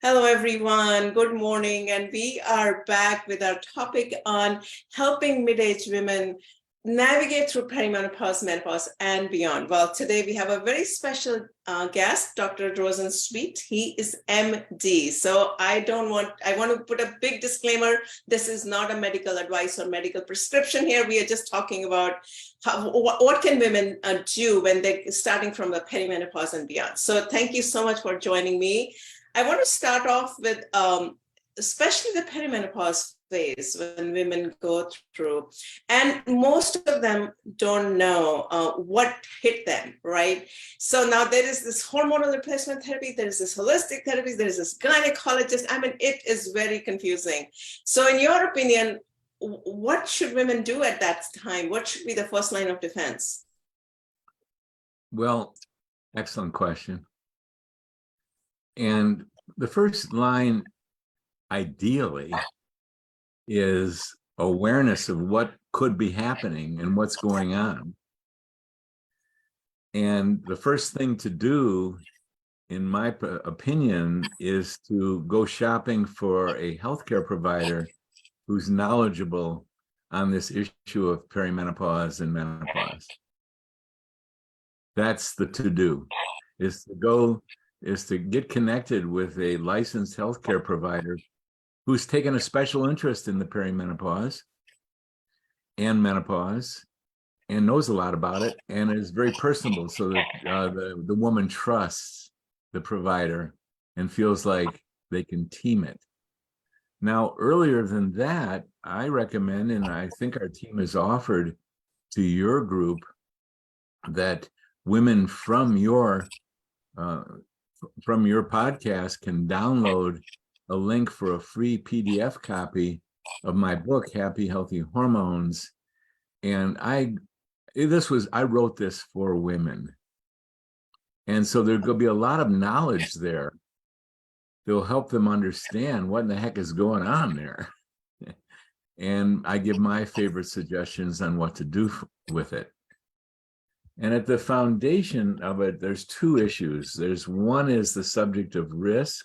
Hello, everyone. Good morning. And we are back with our topic on helping mid-aged women navigate through perimenopause, menopause, and beyond. Well, today we have a very special guest, Dr. Rosensweet. He is MD. So I want to put a big disclaimer. This is not a medical advice or medical prescription here. We are just talking about what can women do when they're starting from the perimenopause and beyond. So thank you so much for joining me. I want to start off with especially the perimenopause phase when women go through, and most of them don't know what hit them, right? So now there is this hormonal replacement therapy, there is this holistic therapy, there is this gynecologist. I mean, it is very confusing. So in your opinion, what should women do at that time? What should be the first line of defense? Well, excellent question. And the first line, ideally, is awareness of what could be happening and what's going on. And the first thing to do, in my opinion, is to go shopping for a healthcare provider who's knowledgeable on this issue of perimenopause and menopause. That's the to-do, is to get connected with a licensed healthcare provider who's taken a special interest in the perimenopause and menopause and knows a lot about it and is very personable, so that the woman trusts the provider and feels like they can team it. Now, earlier than that, I recommend, and I think our team has offered to your group, that women from your podcast can download a link for a free PDF copy of my book, Happy Healthy Hormones. And I wrote this for women. And so there's going to be a lot of knowledge there that will help them understand what in the heck is going on there. And I give my favorite suggestions on what to do with it. And at the foundation of it, there's two issues. One is the subject of risk,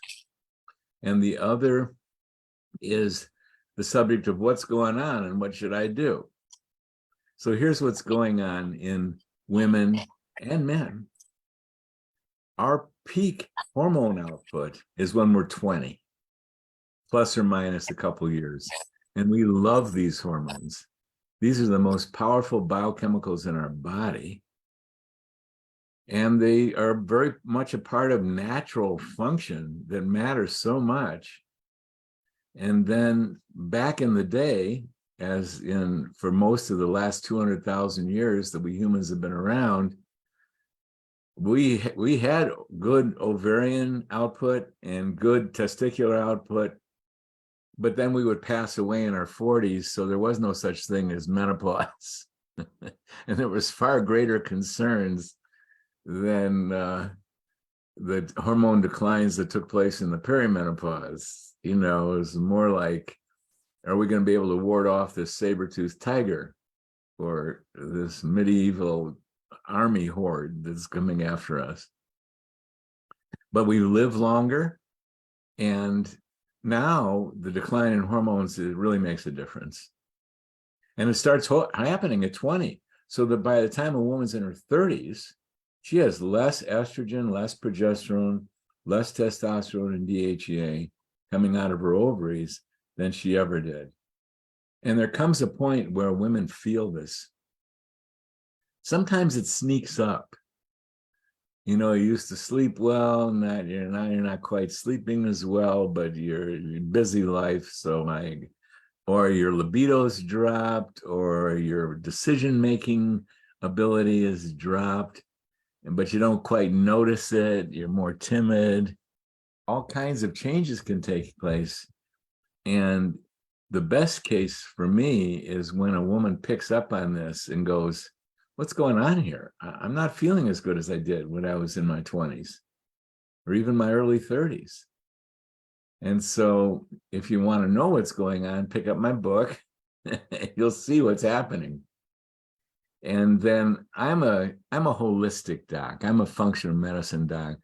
and the other is the subject of what's going on and what should I do. So here's what's going on in women and men. Our peak hormone output is when we're 20, plus or minus a couple years. And we love these hormones. These are the most powerful biochemicals in our body. And they are very much a part of natural function that matters so much. And then back in the day, as in for most of the last 200,000 years that we humans have been around, we had good ovarian output and good testicular output, but then we would pass away in our 40s, so there was no such thing as menopause. And there was far greater concerns than the hormone declines that took place in the perimenopause. You know, it was more like, are we going to be able to ward off this saber-toothed tiger or this medieval army horde that's coming after us? But we live longer, and now the decline in hormones, it really makes a difference. And it starts happening at 20, so that by the time a woman's in her 30s, she has less estrogen, less progesterone, less testosterone and DHEA coming out of her ovaries than she ever did. And there comes a point where women feel this. Sometimes it sneaks up. You know, you used to sleep well, now you're not quite sleeping as well, but you're busy life, or your libido's dropped, or your decision-making ability is dropped, but you don't quite notice it, you're more timid. All kinds of changes can take place. And the best case for me is when a woman picks up on this and goes, what's going on here? I'm not feeling as good as I did when I was in my 20s or even my early 30s. And so if you want to know what's going on, pick up my book. You'll see what's happening. And then I'm a holistic doc. I'm a functional medicine doc.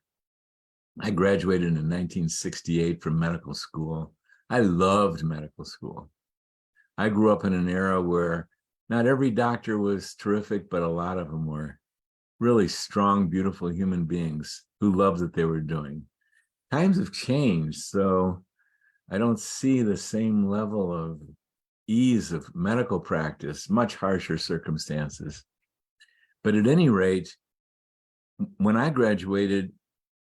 I graduated in 1968 from medical school. I loved medical school. I grew up in an era where not every doctor was terrific, but a lot of them were really strong, beautiful human beings who loved what they were doing. Times have changed, so I don't see the same level of ease of medical practice, much harsher circumstances. But at any rate, when I graduated,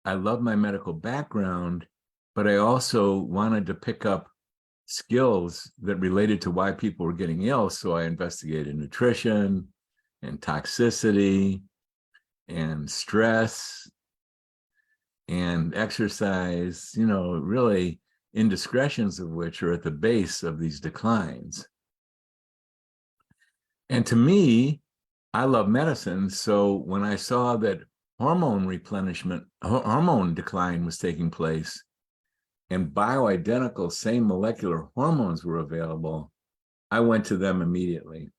I loved my medical background, but I also wanted to pick up skills that related to why people were getting ill. So I investigated nutrition and toxicity and stress and exercise, really indiscretions of which are at the base of these declines. And to me, I love medicine. So when I saw that hormone decline was taking place, and bioidentical, same molecular hormones were available, I went to them immediately.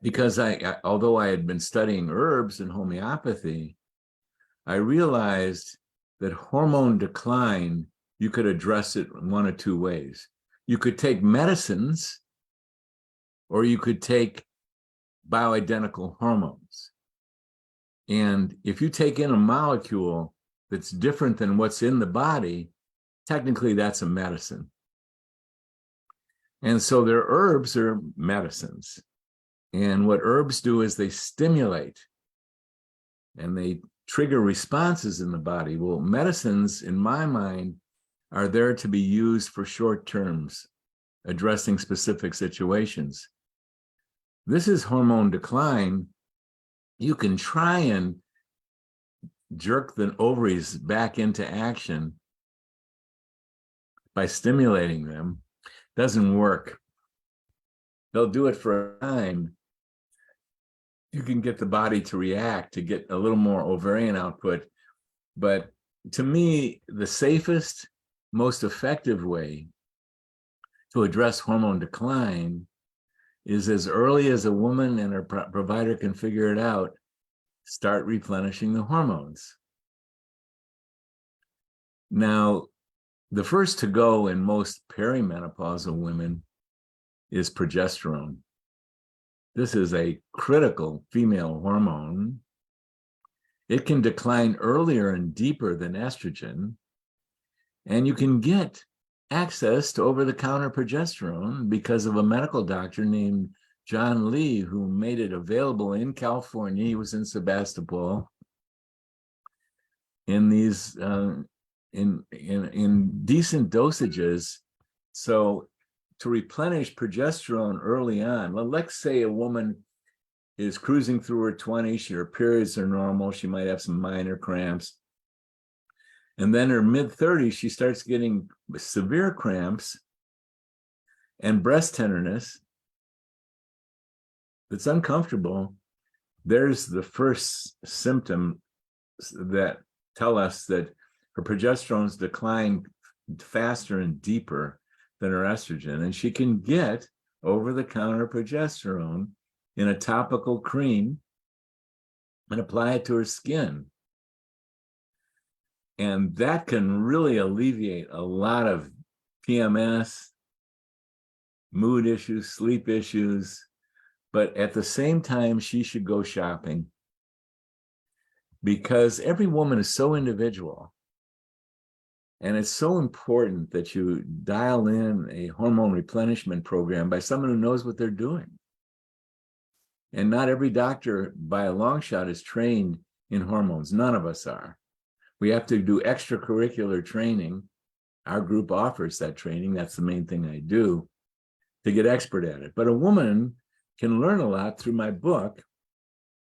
Because although I had been studying herbs and homeopathy, I realized that hormone decline, you could address it in one of two ways. You could take medicines, or you could take bioidentical hormones. And if you take in a molecule that's different than what's in the body, technically that's a medicine. And so their herbs are medicines. And what herbs do is they stimulate and they trigger responses in the body. Well, medicines, in my mind, are there to be used for short terms, addressing specific situations. This is hormone decline. You can try and jerk the ovaries back into action by stimulating them. Doesn't work. They'll do it for a time. You can get the body to react to get a little more ovarian output. But to me, the safest, most effective way to address hormone decline is, as early as a woman and her provider can figure it out, start replenishing the hormones. Now, the first to go in most perimenopausal women is progesterone. This is a critical female hormone. It can decline earlier and deeper than estrogen, and you can get access to over-the-counter progesterone because of a medical doctor named John Lee, who made it available in California. He was in Sebastopol in these in decent dosages. So to replenish progesterone early on, let's say a woman is cruising through her 20s, her periods are normal, she might have some minor cramps. And then her mid-30s, she starts getting severe cramps and breast tenderness that's uncomfortable. There's the first symptom that tell us that her progesterone's declined faster and deeper than her estrogen. And she can get over-the-counter progesterone in a topical cream and apply it to her skin. And that can really alleviate a lot of PMS, mood issues, sleep issues. But at the same time, she should go shopping, because every woman is so individual. And it's so important that you dial in a hormone replenishment program by someone who knows what they're doing. And not every doctor by a long shot is trained in hormones. None of us are. We have to do extracurricular training. Our group offers that training. That's the main thing I do to get expert at it. But a woman can learn a lot through my book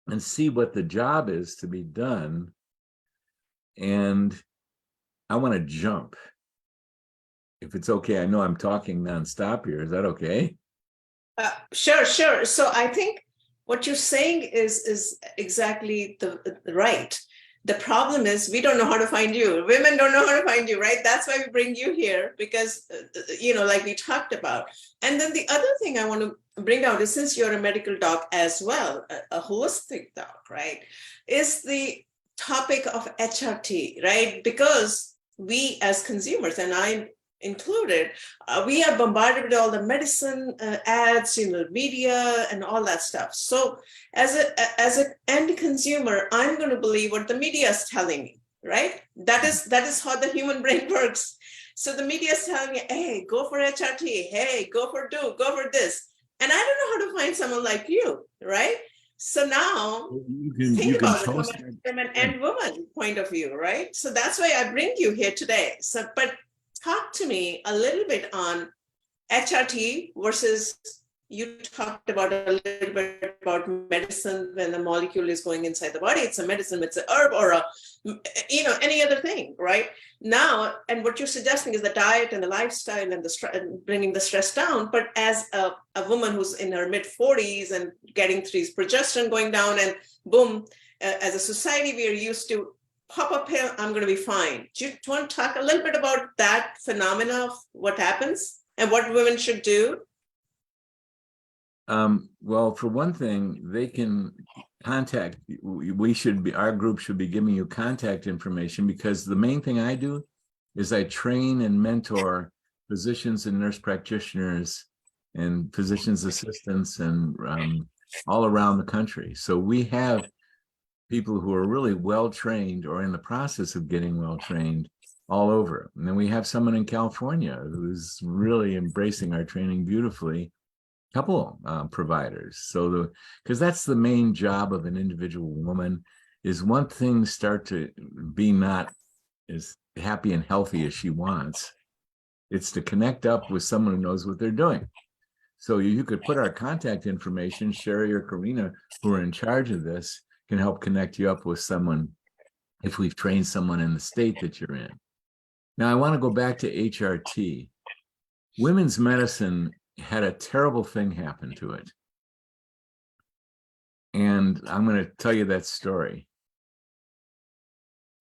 and see what the job is to be done. And I want to jump. If it's okay, I know I'm talking nonstop here. Is that okay? Sure. So I think what you're saying is exactly the right. The problem is we don't know how to find you. Women don't know how to find you, right? That's why we bring you here, because, like we talked about. And then the other thing I want to bring out is, since you're a medical doc as well, a holistic doc, right, is the topic of HRT, right? Because we as consumers, and I included, we are bombarded with all the medicine ads, media and all that stuff. So as an end consumer, I'm going to believe what the media is telling me, right? That is how the human brain works. So the media is telling me, hey, go for HRT, hey, go for this. And I don't know how to find someone like you, right? So now think about it from an end woman point of view, right? So that's why I bring you here today. So, but talk to me a little bit on HRT versus, you talked about a little bit about medicine. When the molecule is going inside the body, it's a medicine, it's a herb or a, any other thing, right? Now, and what you're suggesting is the diet and the lifestyle and bringing the stress down. But as a woman who's in her mid 40s and getting these progesterone going down, and boom, as a society, we are used to pop a pill, I'm going to be fine. Do you want to talk a little bit about that phenomena of what happens and what women should do? Well, for one thing, they can contact, our group should be giving you contact information, because the main thing I do is I train and mentor physicians and nurse practitioners and physicians assistants and all around the country. So we have people who are really well trained or in the process of getting well trained all over. And then we have someone in California who's really embracing our training beautifully. Couple providers. So because that's the main job of an individual woman, is once things start to be not as happy and healthy as she wants, it's to connect up with someone who knows what they're doing. So you could put our contact information, Sherry or Karina, who are in charge of this, can help connect you up with someone if we've trained someone in the state that you're in. Now I want to go back to HRT. Women's medicine had a terrible thing happen to it. And I'm going to tell you that story.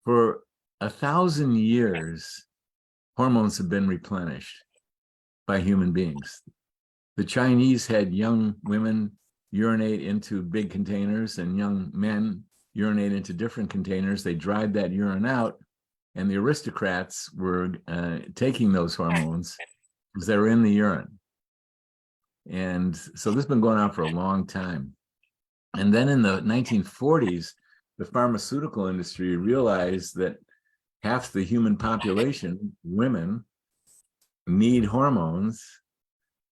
For 1,000 years, hormones have been replenished by human beings. The Chinese had young women urinate into big containers and young men urinate into different containers. They dried that urine out, and the aristocrats were taking those hormones because they were in the urine. And so this has been going on for a long time. And then in the 1940s, the pharmaceutical industry realized that half the human population, women, need hormones.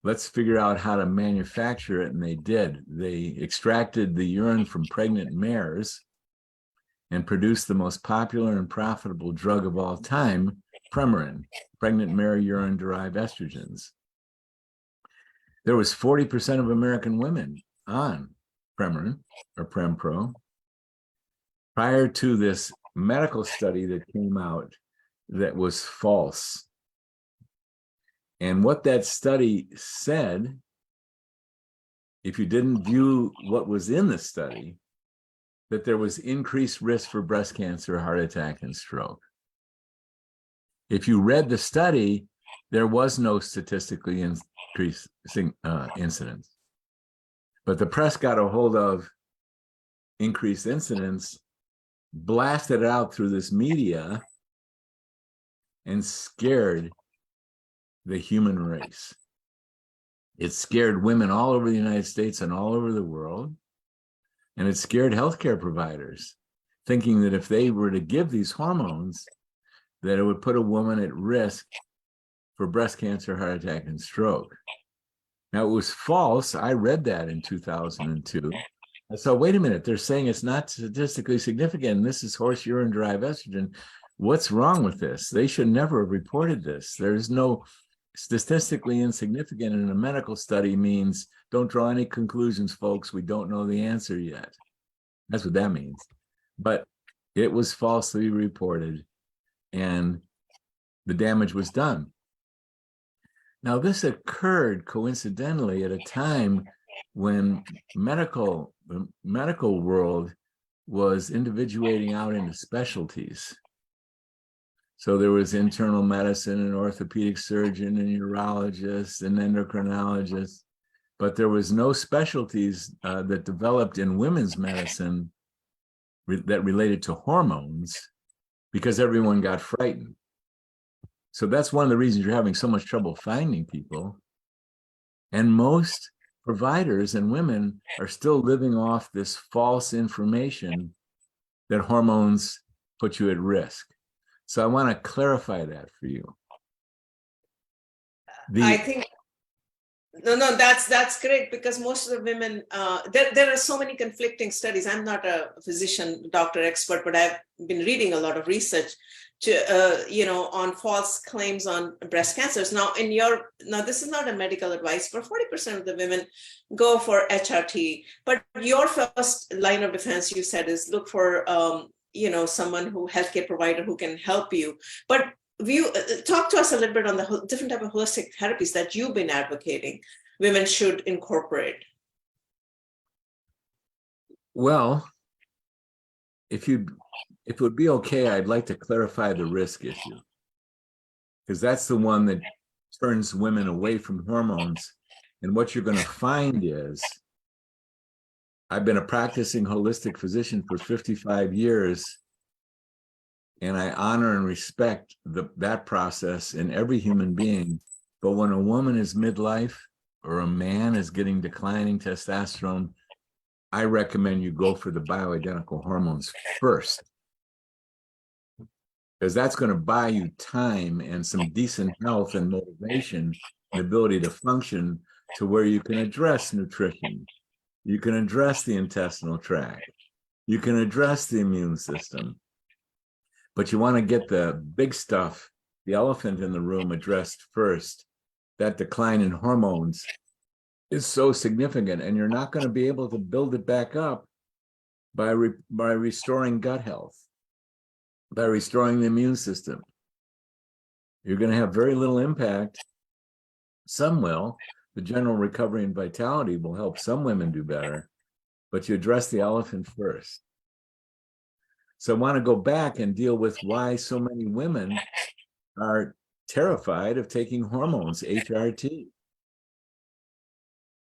Let's figure out how to manufacture it. And they did. They extracted the urine from pregnant mares and produced the most popular and profitable drug of all time, Premarin, pregnant mare urine-derived estrogens. There was 40% of American women on Premarin or Prempro prior to this medical study that came out that was false. And what that study said, if you didn't view what was in the study, that there was increased risk for breast cancer, heart attack, and stroke. If you read the study, there was no statistically increasing incidence. But the press got a hold of increased incidence, blasted it out through this media, and scared the human race. It scared women all over the United States and all over the world. And it scared healthcare providers, thinking that if they were to give these hormones, that it would put a woman at risk for breast cancer, heart attack, and stroke. Now, it was false. I read that in 2002. So wait a minute, they're saying it's not statistically significant. This is horse urine-derived estrogen. What's wrong with this? They should never have reported this. There's no statistically insignificant in a medical study means don't draw any conclusions, folks. We don't know the answer yet. That's what that means. But it was falsely reported, and the damage was done. Now, this occurred coincidentally at a time when the medical world was individuating out into specialties. So there was internal medicine and orthopedic surgeon and urologist and endocrinologist, but there was no specialties that developed in women's medicine that related to hormones because everyone got frightened. So that's one of the reasons you're having so much trouble finding people. And most providers and women are still living off this false information that hormones put you at risk. So I want to clarify that for you. I think that's great, because most of the women, there are so many conflicting studies. I'm not a physician, doctor, expert, but I've been reading a lot of research on false claims on breast cancers. Now, this is not a medical advice, but 40% of the women go for HRT. But your first line of defense, you said, is look for someone healthcare provider who can help you. But talk to us a little bit on the different type of holistic therapies that you've been advocating women should incorporate. Well, if it would be okay, I'd like to clarify the risk issue, because that's the one that turns women away from hormones. And what you're going to find is, I've been a practicing holistic physician for 55 years, and I honor and respect that process in every human being. But when a woman is midlife or a man is getting declining testosterone, I recommend you go for the bioidentical hormones first, because that's going to buy you time and some decent health and motivation and ability to function to where you can address nutrition, you can address the intestinal tract, you can address the immune system. But you want to get the big stuff, the elephant in the room, addressed first. That decline in hormones is so significant, and you're not going to be able to build it back up by restoring gut health, by restoring the immune system. You're going to have very little impact. Some will. The general recovery and vitality will help some women do better, but you address the elephant first. So I want to go back and deal with why so many women are terrified of taking hormones, HRT.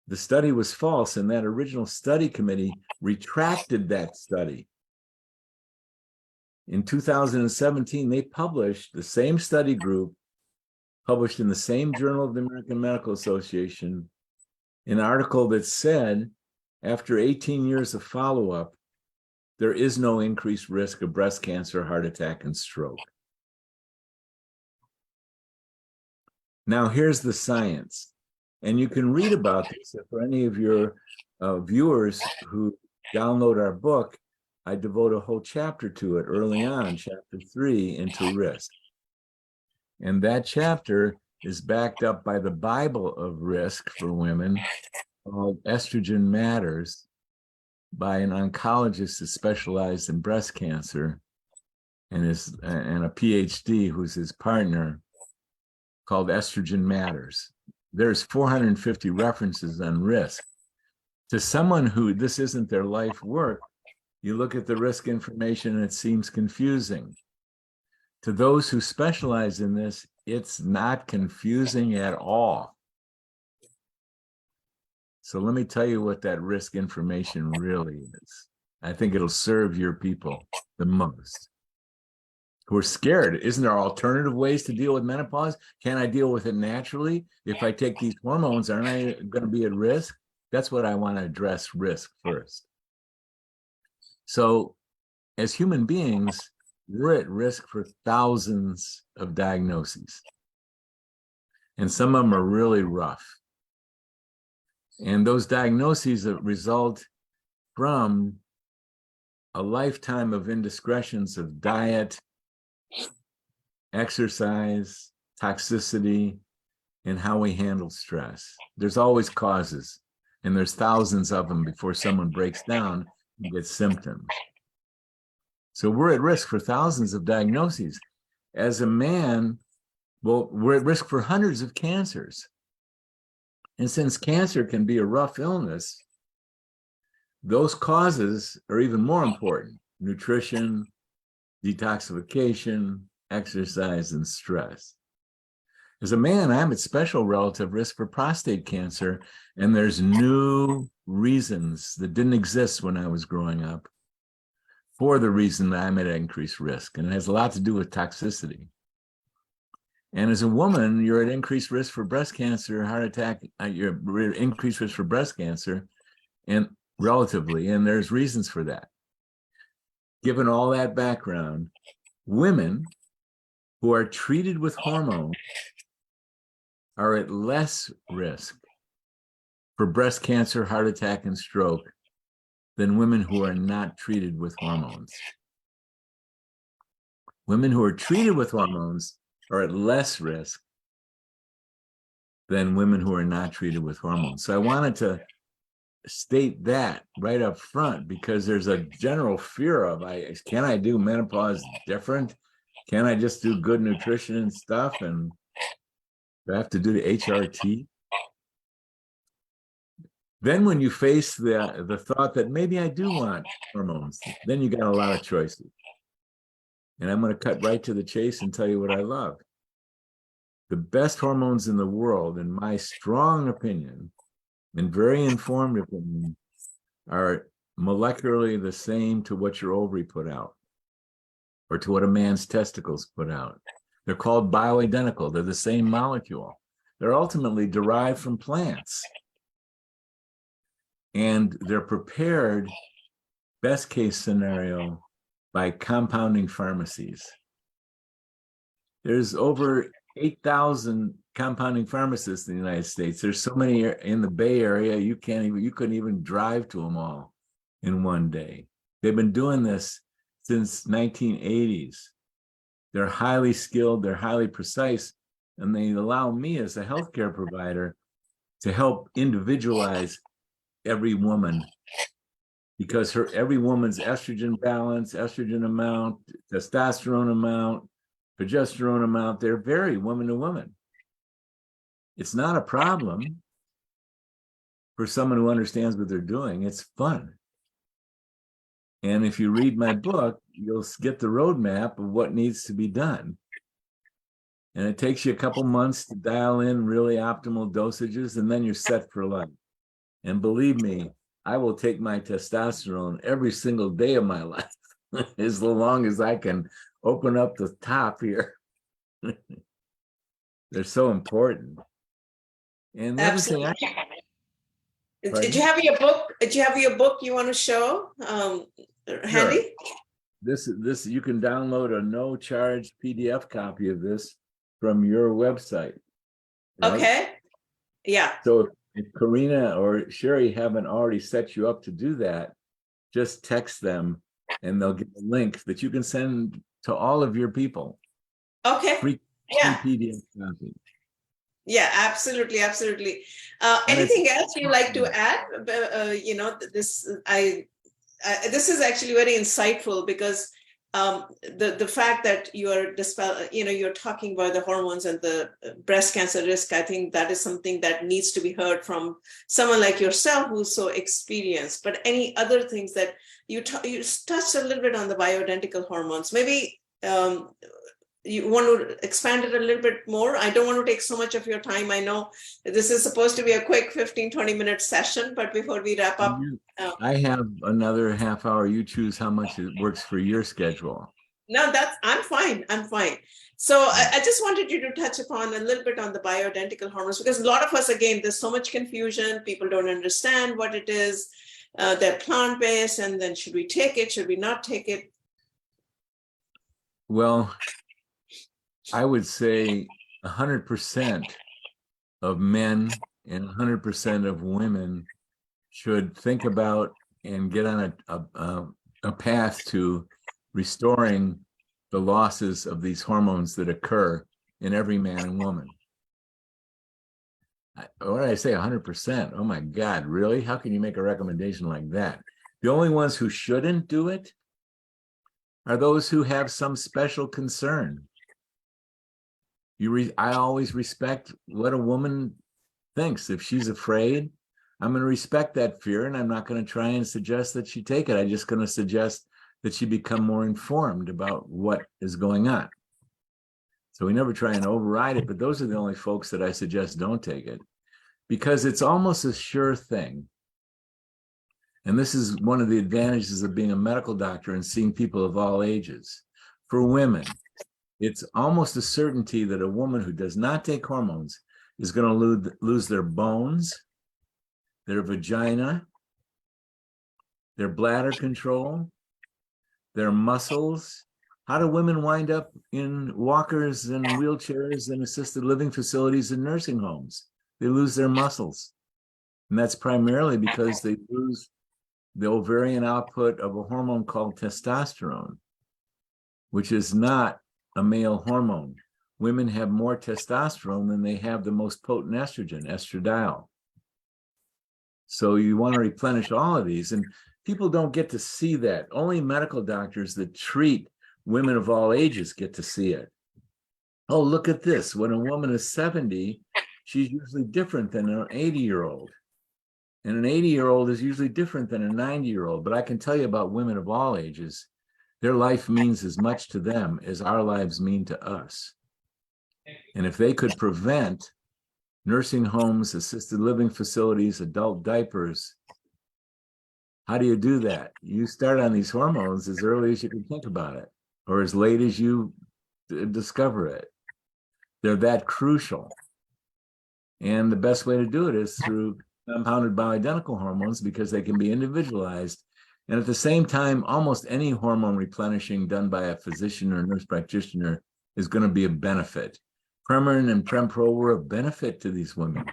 The study was false, and that original study committee retracted that study. In 2017, they published, the same study group published in the same Journal of the American Medical Association, an article that said, after 18 years of follow-up, there is no increased risk of breast cancer, heart attack, and stroke. Now, here's the science. And you can read about this. For any of your viewers who download our book, I devote a whole chapter to it early on, chapter 3, into risk. And that chapter is backed up by the Bible of risk for women called Estrogen Matters, by an oncologist that specialized in breast cancer and a PhD who's his partner, called Estrogen Matters. There's 450 references on risk. To someone who this isn't their life work, you look at the risk information and it seems confusing. To those who specialize in this, it's not confusing at all. So let me tell you what that risk information really is. I think it'll serve your people the most, who are scared. Isn't there alternative ways to deal with menopause? Can I deal with it naturally? If I take these hormones, aren't I going to be at risk? That's what I want to address, risk first. So as human beings, we're at risk for thousands of diagnoses. And some of them are really rough. And those diagnoses result from a lifetime of indiscretions of diet, exercise, toxicity, and how we handle stress. There's always causes, and there's thousands of them before someone breaks down and gets symptoms. So we're at risk for thousands of diagnoses. As a man, well, we're at risk for hundreds of cancers. And since cancer can be a rough illness, those causes are even more important: nutrition, detoxification, exercise, and stress. As a man, I'm at special relative risk for prostate cancer, and there's new reasons that didn't exist when I was growing up for the reason that I'm at increased risk. And it has a lot to do with toxicity. And as a woman, you're at increased risk for breast cancer, heart attack, you're at increased risk for breast cancer, and relatively, and there's reasons for that. Given all that background, women who are treated with hormones are at less risk for breast cancer, heart attack, and stroke than women who are not treated with hormones. Women who are treated with hormones are at less risk than women who are not treated with hormones. So I wanted to state that right up front, because there's a general fear of, can I do menopause different? Can I just do good nutrition and stuff? And do I have to do the HRT? Then when you face the thought that maybe I do want hormones, then you got a lot of choices. And I'm going to cut right to the chase and tell you what I love. The best hormones in the world, in my strong opinion, and very informed opinion, are molecularly the same to what your ovary put out, or to what a man's testicles put out. They're called bioidentical. They're the same molecule. They're ultimately derived from plants. And they're prepared, best case scenario, by compounding pharmacies. There's over 8,000 compounding pharmacists in the United States. There's so many in the Bay Area, you couldn't even drive to them all in one day. They've been doing this since 1980s. They're highly skilled, they're highly precise, and they allow me as a healthcare provider to help individualize every woman, because every woman's estrogen balance, estrogen amount, testosterone amount, progesterone amount, they vary woman to woman. It's not a problem for someone who understands what they're doing. It's fun. And if you read my book, you'll get the roadmap of what needs to be done. And it takes you a couple months to dial in really optimal dosages, and then you're set for life. And believe me, I will take my testosterone every single day of my life, as long as I can open up the top here. They're so important. And the other thing, did you have your book? Did you have your book you want to show handy? This you can download a no charge PDF copy of this from your website. Right? Okay. Yeah. So if Karina or Sherry haven't already set you up to do that, just text them and they'll get a link that you can send to all of your people. Okay. Free PDF copy. Yeah, absolutely, absolutely. Anything else you like to add? This is actually very insightful, because the fact that you're talking about the hormones and the breast cancer risk, I think that is something that needs to be heard from someone like yourself who's so experienced. But any other things that you touched a little bit on the bioidentical hormones, maybe you want to expand it a little bit more? I don't want to take so much of your time. I know this is supposed to be a quick 15-20-minute session, but before we wrap up, I have another half hour. You choose how much it works for your schedule. No, I'm fine. So I just wanted you to touch upon a little bit on the bioidentical hormones, because a lot of us, again, there's so much confusion. People don't understand what it is. They're plant-based, and then should we take it? Should we not take it? Well, I would say 100% of men and 100% of women should think about and get on a path to restoring the losses of these hormones that occur in every man and woman. What did I say, 100%? Oh my God, really? How can you make a recommendation like that? The only ones who shouldn't do it are those who have some special concern. I always respect what a woman thinks. If she's afraid, I'm going to respect that fear, and I'm not going to try and suggest that she take it. I'm just going to suggest that she become more informed about what is going on. So we never try and override it, but those are the only folks that I suggest don't take it, because it's almost a sure thing. And this is one of the advantages of being a medical doctor and seeing people of all ages. For women, it's almost a certainty that a woman who does not take hormones is going to lose their bones, their vagina, their bladder control, their muscles. How do women wind up in walkers and wheelchairs and assisted living facilities and nursing homes? They lose their muscles. And that's primarily because they lose the ovarian output of a hormone called testosterone, which is not a male hormone. Women have more testosterone than they have the most potent estrogen, estradiol. So you want to replenish all of these, and people don't get to see that. Only medical doctors that treat women of all ages get to see it. Oh, look at this. When a woman is 70, she's usually different than an 80-year-old. And an 80-year-old is usually different than a 90-year-old. But I can tell you about women of all ages, their life means as much to them as our lives mean to us. And if they could prevent nursing homes, assisted living facilities, adult diapers, how do you do that? You start on these hormones as early as you can think about it, or as late as you discover it. They're that crucial. And the best way to do it is through compounded bioidentical hormones, because they can be individualized. And at the same time, almost any hormone replenishing done by a physician or nurse practitioner is going to be a benefit. Premarin and Prempro were a benefit to these women.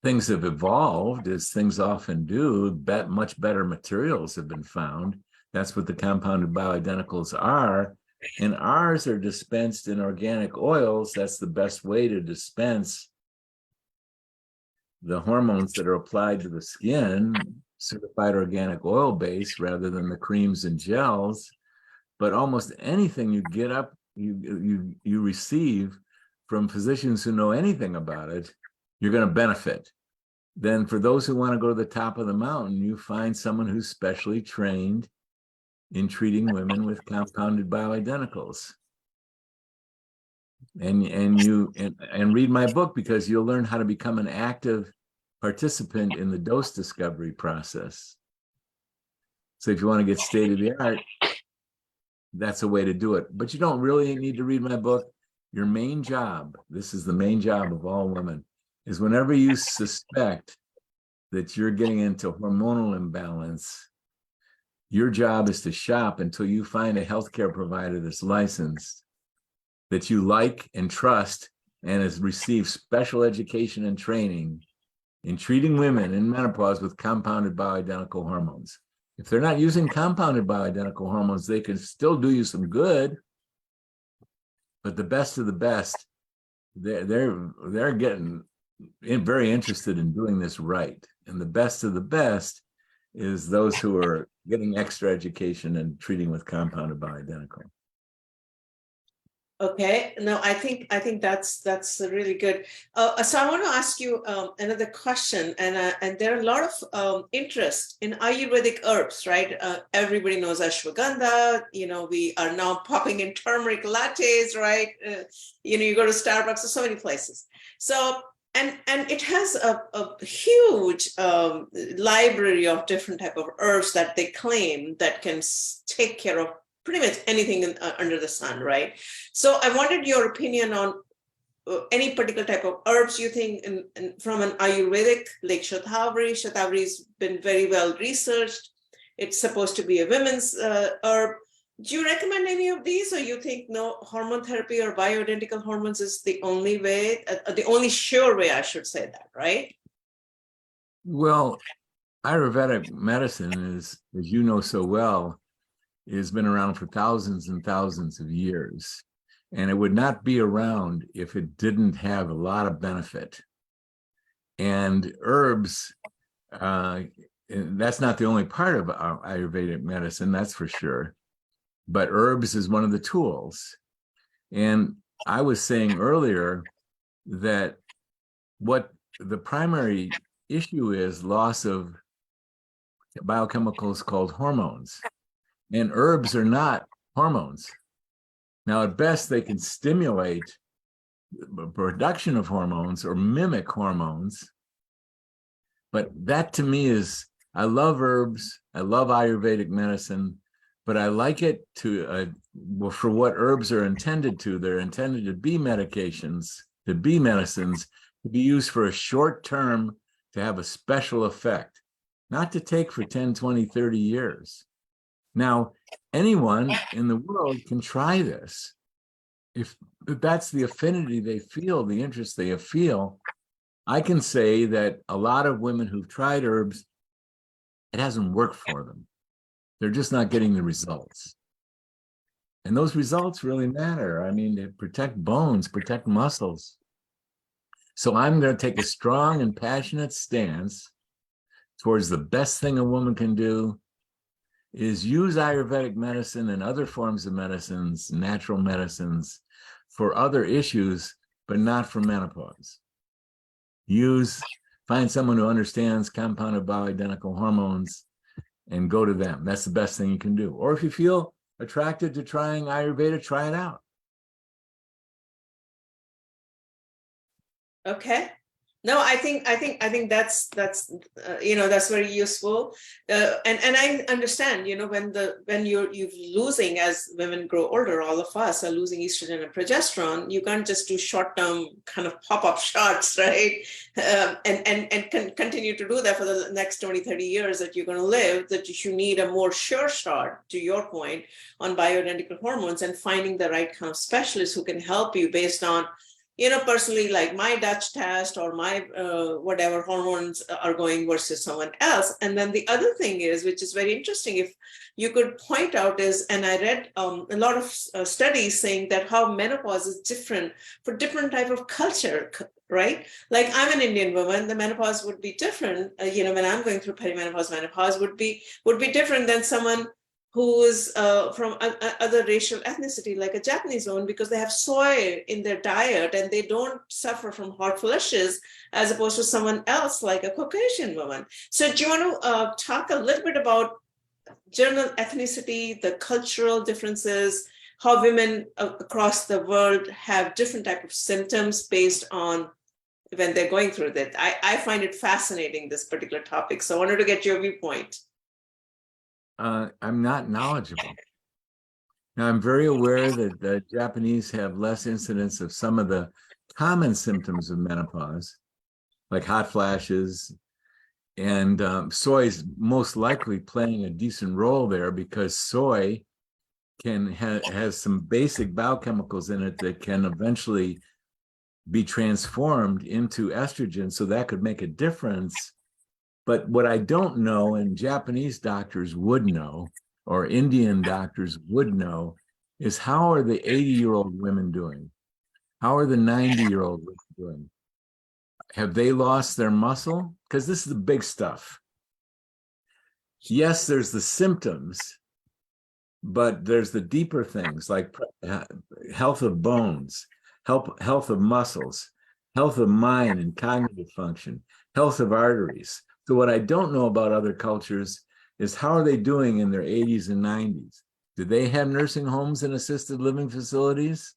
Things have evolved, as things often do. Much better materials have been found. That's what the compounded bioidenticals are. And ours are dispensed in organic oils. That's the best way to dispense the hormones that are applied to the skin, certified organic oil base rather than the creams and gels. But almost anything you get up, you receive from physicians who know anything about it, you're going to benefit. Then for those who want to go to the top of the mountain, you find someone who's specially trained in treating women with compounded bioidenticals. And read my book, because you'll learn how to become an active participant in the dose discovery process. So if you want to get state of the art, that's a way to do it. But you don't really need to read my book. Your main job, this is the main job of all women, is whenever you suspect that you're getting into hormonal imbalance, your job is to shop until you find a healthcare provider that's licensed, that you like and trust, and has received special education and training in treating women in menopause with compounded bioidentical hormones. If they're not using compounded bioidentical hormones, they can still do you some good. But the best of the best, they're getting very interested in doing this right. And the best of the best is those who are getting extra education and treating with compounded bioidentical. Okay, no, I think that's really good. So I want to ask you another question, and there are a lot of interest in Ayurvedic herbs, right? Everybody knows ashwagandha. We are now popping in turmeric lattes, right? You go to Starbucks or so many places. So and it has a huge library of different type of herbs that they claim that can take care of pretty much anything under the sun, right? So I wanted your opinion on any particular type of herbs you think from an Ayurvedic, like Shatavari. Shatavari has been very well researched. It's supposed to be a women's herb. Do you recommend any of these, or you think no, hormone therapy or bioidentical hormones is the only way, the only sure way, I should say that, right? Well, Ayurvedic medicine is, as you know so well, has been around for thousands and thousands of years. And it would not be around if it didn't have a lot of benefit. And herbs, that's not the only part of Ayurvedic medicine, that's for sure. But herbs is one of the tools. And I was saying earlier that what the primary issue is loss of biochemicals called hormones. And herbs are not hormones. Now, at best, they can stimulate the production of hormones or mimic hormones. But that, to me, is I love herbs. I love Ayurvedic medicine, but I like it to for what herbs are intended to. They're intended to be medications, to be medicines, to be used for a short term, to have a special effect, not to take for 10, 20, 30 years. Now, anyone in the world can try this. If that's the affinity they feel, the interest they feel, I can say that a lot of women who've tried herbs, it hasn't worked for them. They're just not getting the results. And those results really matter. I mean, they protect bones, protect muscles. So I'm going to take a strong and passionate stance towards the best thing a woman can do is use Ayurvedic medicine and other forms of medicines, natural medicines, for other issues, but not for menopause. Find someone who understands compounded bioidentical hormones and go to them. That's the best thing you can do. Or if you feel attracted to trying Ayurveda, try it out. Okay. No, I think that's that's very useful, and I understand. When you're losing, as women grow older, all of us are losing estrogen and progesterone. You can't just do short-term kind of pop-up shots, right? And continue to do that for the next 20, 30 years that you're going to live. That you need a more sure shot, to your point, on bioidentical hormones and finding the right kind of specialist who can help you based on, personally, like my Dutch test or my whatever hormones are going versus someone else. And then the other thing is, which is very interesting, if you could point out is, and I read a lot of studies saying that how menopause is different for different type of culture, right? Like I'm an Indian woman, the menopause would be different. When I'm going through perimenopause, menopause would be different than someone who is from other racial ethnicity, like a Japanese woman, because they have soy in their diet and they don't suffer from hot flushes, as opposed to someone else like a Caucasian woman. So do you want to talk a little bit about general ethnicity, the cultural differences, how women across the world have different type of symptoms based on when they're going through that? I find it fascinating, this particular topic. So I wanted to get your viewpoint. I'm not knowledgeable. Now, I'm very aware that the Japanese have less incidence of some of the common symptoms of menopause, like hot flashes, and soy is most likely playing a decent role there because soy has some basic biochemicals in it that can eventually be transformed into estrogen, so that could make a difference. But what I don't know, and Japanese doctors would know, or Indian doctors would know, is how are the 80-year-old women doing? How are the 90-year-old women doing? Have they lost their muscle? Because this is the big stuff. Yes, there's the symptoms, but there's the deeper things like health of bones, health of muscles, health of mind and cognitive function, health of arteries. So what I don't know about other cultures is how are they doing in their 80s and 90s? Do they have nursing homes and assisted living facilities?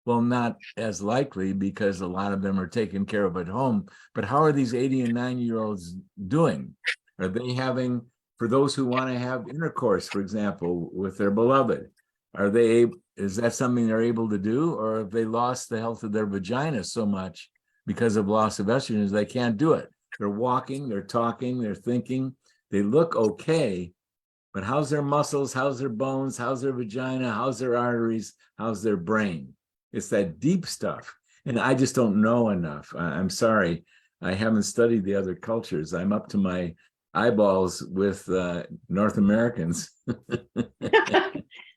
Well, not as likely because a lot of them are taken care of at home. But how are these 80 and 90-year-olds doing? Are they having, for those who want to have intercourse, for example, with their beloved, is that something they're able to do? Or have they lost the health of their vagina so much because of loss of estrogen they can't do it? They're walking, they're talking, they're thinking, they look okay, but how's their muscles, how's their bones, how's their vagina, how's their arteries, how's their brain? It's that deep stuff. And I just don't know enough. I'm sorry. I haven't studied the other cultures. I'm up to my eyeballs with North Americans.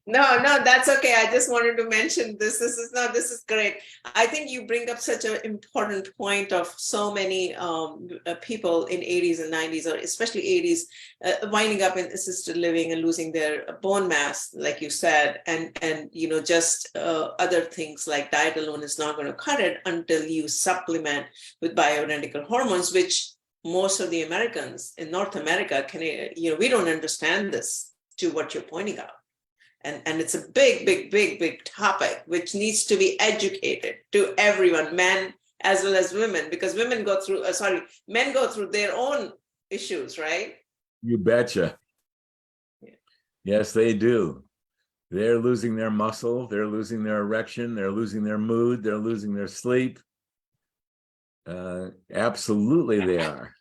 No, that's okay. I just wanted to mention this. This is great. I think you bring up such an important point of so many people in 80s and 90s, or especially 80s, winding up in assisted living and losing their bone mass, like you said, and just other things like diet alone is not going to cut it until you supplement with bioidentical hormones, which most of the Americans in North America we don't understand this, to what you're pointing out. And it's a big topic, which needs to be educated to everyone, men as well as women, because men go through their own issues, right? You betcha. Yeah. Yes, they do. They're losing their muscle, they're losing their erection, they're losing their mood, they're losing their sleep. Absolutely they are.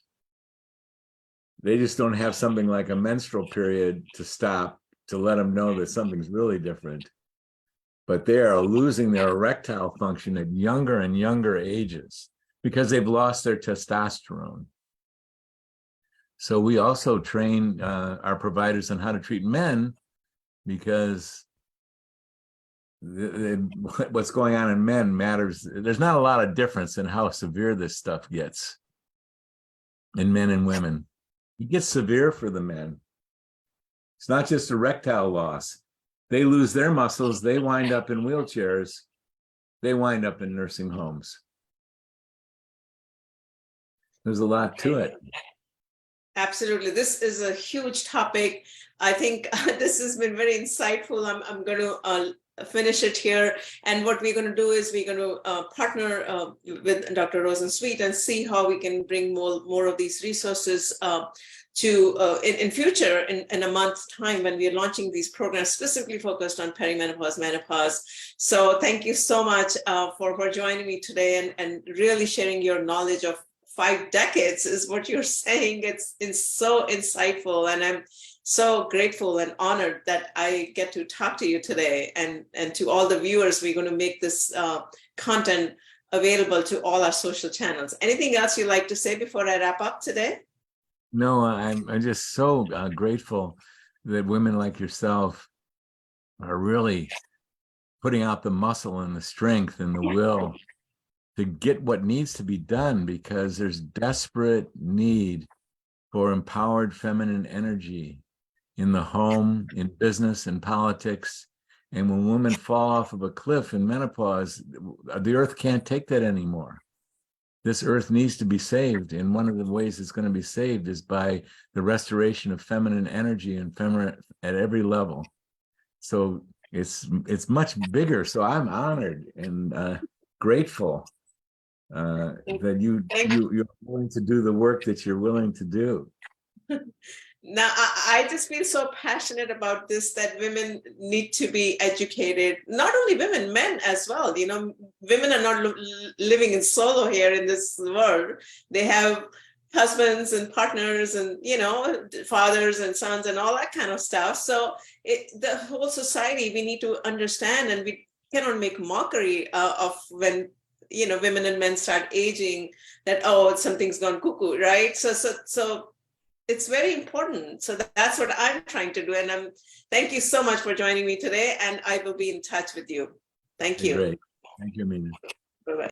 They just don't have something like a menstrual period to stop to let them know that something's really different. But they are losing their erectile function at younger and younger ages because they've lost their testosterone. So we also train our providers on how to treat men because what's going on in men matters. There's not a lot of difference in how severe this stuff gets in men and women. It gets severe for the men. It's not just erectile loss. They lose their muscles. They wind up in wheelchairs. They wind up in nursing homes. There's a lot to it. Absolutely. This is a huge topic. I think this has been very insightful. I'm going to finish it here. And what we're going to do is we're going to partner with Dr. Rosensweet and see how we can bring more of these resources in future, in a month's time, when we are launching these programs specifically focused on perimenopause, menopause. So thank you so much for joining me today and really sharing your knowledge of 5 decades is what you're saying. It's so insightful, and I'm so grateful and honored that I get to talk to you today. And to all the viewers, we're going to make this content available to all our social channels. Anything else you'd like to say before I wrap up today? No, I'm just so grateful that women like yourself are really putting out the muscle and the strength and the will to get what needs to be done, because there's desperate need for empowered feminine energy in the home, in business, in politics. And when women fall off of a cliff in menopause, the earth can't take that anymore. This earth needs to be saved. And one of the ways it's going to be saved is by the restoration of feminine energy and feminine at every level. So it's much bigger. So I'm honored and grateful that you're willing to do the work that you're willing to do. Now, I just feel so passionate about this, that women need to be educated. Not only women, men as well. You know, women are not living in solo here in this world. They have husbands and partners and, you know, fathers and sons and all that kind of stuff. So the whole society, we need to understand, and we cannot make mockery of when, you know, women and men start aging, that, oh, something's gone cuckoo, right? So it's very important. So that's what I'm trying to do. And thank you so much for joining me today. And I will be in touch with you. Thank you. Great. Thank you, Mina.